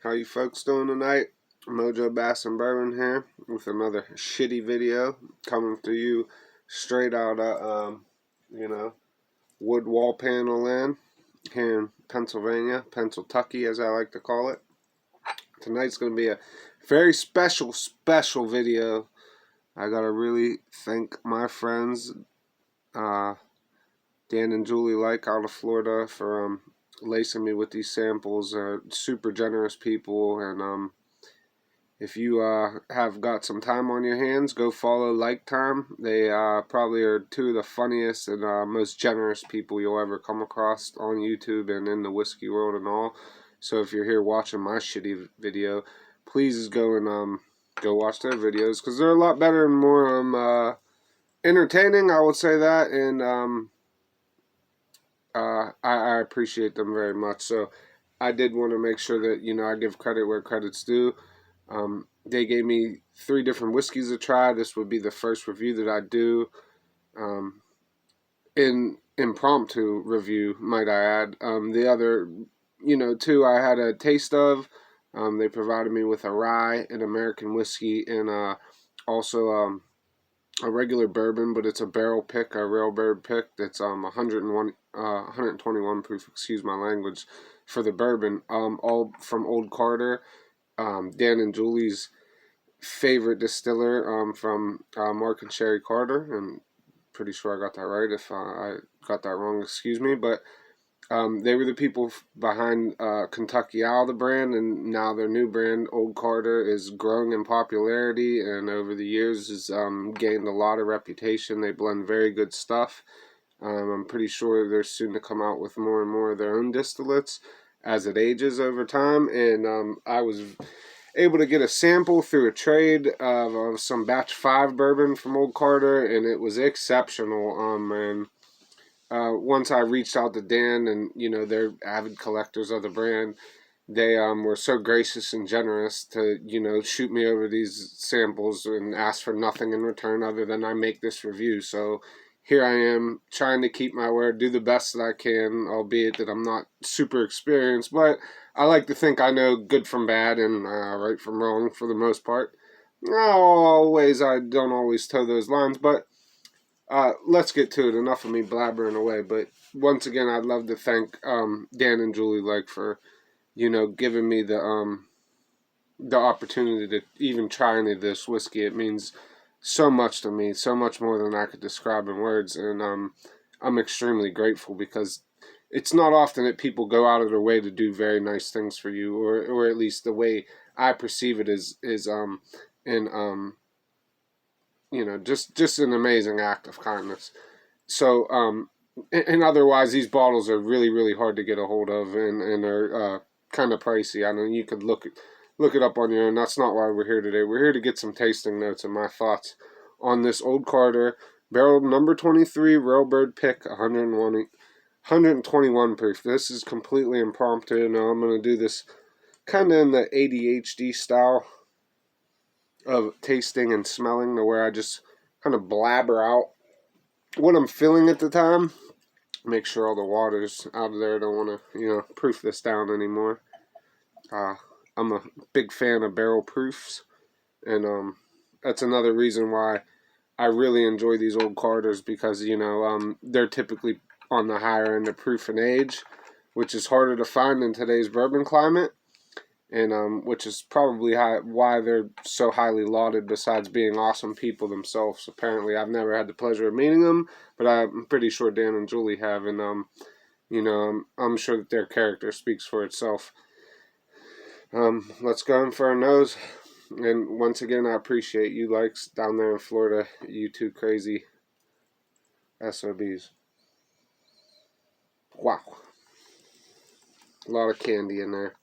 How you folks doing tonight? Mojo Bass and Bourbon here with another shitty video coming to you straight out of, wood wall panel land here in Pennsylvania, Pennsyltucky as I like to call it. Tonight's going to be a very special video. I gotta really thank my friends, Dan and Julie Like out of Florida for lacing me with these samples. Super generous people, and if you have got some time on your hands, go follow Like Time. They probably are two of the funniest and most generous people you'll ever come across on YouTube and in the whiskey world and all. So if you're here watching my shitty video, please go and go watch their videos, because they're a lot better and more entertaining, I would say that, and I appreciate them very much. So I did want to make sure that, I give credit where credit's due. They gave me 3 different whiskeys to try. This would be the first review that I do. Impromptu review, might I add. The other, 2 I had a taste of. They provided me with a rye, an American whiskey, and also a regular bourbon, but it's a barrel pick, a Railbird Pick. That's 121 proof. Excuse my language. For the bourbon, all from Old Carter, Dan and Julie's favorite distiller, from Mark and Sherry Carter. I'm pretty sure I got that right. If I got that wrong, excuse me. But they were the people behind Kentucky Owl, the brand, and now their new brand, Old Carter, is growing in popularity, and over the years has gained a lot of reputation. They blend very good stuff. I'm pretty sure they're soon to come out with more and more of their own distillates as it ages over time, and I was able to get a sample through a trade of some batch 5 bourbon from Old Carter, and it was exceptional. And once I reached out to Dan, and they're avid collectors of the brand, they were so gracious and generous to shoot me over these samples and ask for nothing in return other than I make this review. So here I am, trying to keep my word, do the best that I can, albeit that I'm not super experienced, but I like to think I know good from bad and right from wrong for the most part. I don't always toe those lines, but let's get to it. Enough of me blabbering away. But once again, I'd love to thank Dan and Julie Like for giving me the opportunity to even try any of this whiskey. It means so much to me, so much more than I could describe in words, and I'm extremely grateful, because it's not often that people go out of their way to do very nice things for you, or at least the way I perceive it is just an amazing act of kindness. So and otherwise, these bottles are really, really hard to get a hold of, and are kind of pricey. I know you could look it up on your own. That's not why we're here today. We're here to get some tasting notes and my thoughts on this Old Carter barrel number 23 Railbird Pick 121 proof. This is completely impromptu. Now I'm going to do this kind of in the ADHD style of tasting and smelling, to where I just kind of blabber out what I'm feeling at the time. Make sure all the water's out of there. I don't want to, proof this down anymore. I'm a big fan of barrel proofs, and that's another reason why I really enjoy these Old Carters, because they're typically on the higher end of proof and age, which is harder to find in today's bourbon climate, and which is probably why they're so highly lauded, besides being awesome people themselves. Apparently, I've never had the pleasure of meeting them, but I'm pretty sure Dan and Julie have, and I'm sure that their character speaks for itself. Let's go in for a nose. And once again, I appreciate you likes down there in Florida, you two crazy SOBs. Wow. A lot of candy in there.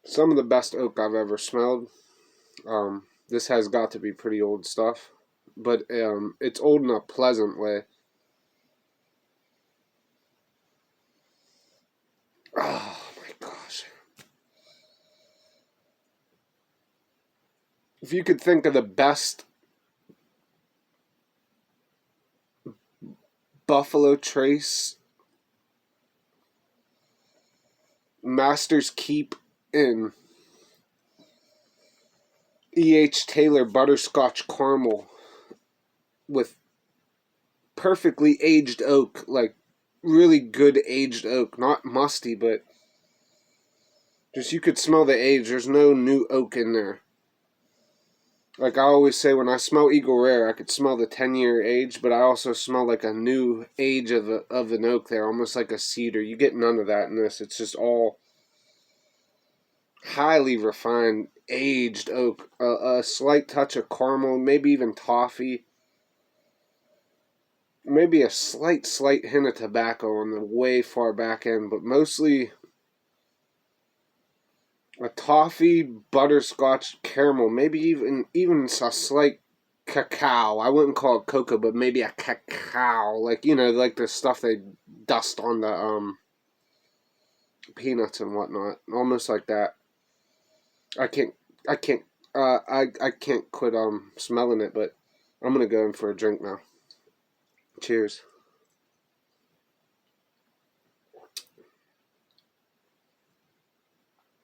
Some of the best oak I've ever smelled. This has got to be pretty old stuff, but it's old in a pleasant way. Oh my gosh. If you could think of the best Buffalo Trace Master's Keep in E.H. Taylor Butterscotch Caramel with perfectly aged oak, like really good aged oak, not musty, but just you could smell the age. There's no new oak in there. Like I always say, when I smell Eagle Rare, I could smell the 10-year age, but I also smell like a new age of an oak there, almost like a cedar. You get none of that in this. It's just all highly refined, aged oak. A slight touch of caramel, maybe even toffee. Maybe a slight hint of tobacco on the way far back end, but mostly a toffee, butterscotch, caramel, maybe even a slight cacao. I wouldn't call it cocoa, but maybe a cacao, like like the stuff they dust on the peanuts and whatnot, almost like that. I can't, I can't, I can't quit smelling it, but I'm gonna go in for a drink now. Cheers.